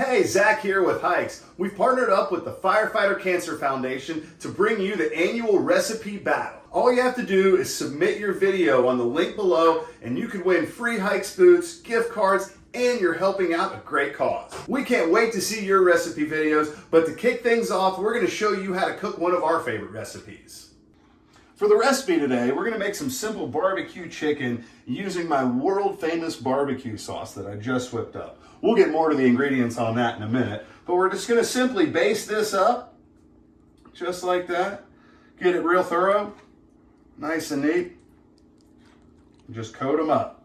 Hey, Zach here with HAIX. We've partnered up with the Firefighter Cancer Foundation to bring you the annual Recipe Battle. All you have to do is submit your video on the link below and you can win free HAIX boots, gift cards, and you're helping out a great cause. We can't wait to see your recipe videos, but to kick things off, we're going to show you how to cook one of our favorite recipes. For the recipe today, we're going to make some simple barbecue chicken using my world famous barbecue sauce that I just whipped up. We'll get more to the ingredients on that in a minute, but we're just going to simply baste this up just like that. Get it real thorough, nice and neat. Just coat them up.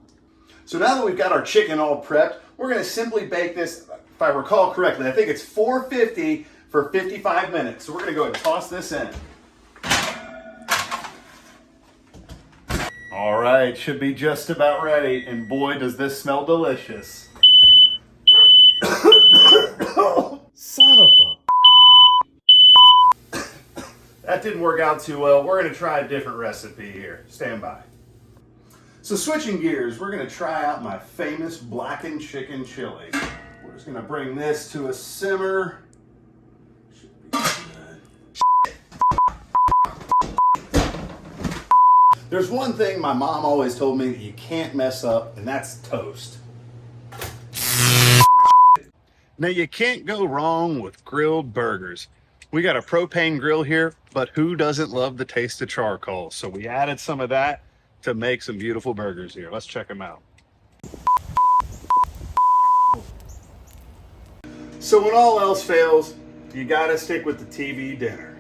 So now that we've got our chicken all prepped, we're going to simply bake this, if I recall correctly, I think it's 450 for 55 minutes. So we're going to go ahead and toss this in. All right, should be just about ready, and boy, does this smell delicious. Son of a... That didn't work out too well. We're going to try a different recipe here. Stand by. So switching gears, we're going to try out my famous blackened chicken chili. We're just going to bring this to a simmer. Should be good. There's one thing my mom always told me that you can't mess up, and that's toast. Now you can't go wrong with grilled burgers. We got a propane grill here, but who doesn't love the taste of charcoal? So we added some of that to make some beautiful burgers here. Let's check them out. So when all else fails, you gotta stick with the TV dinner.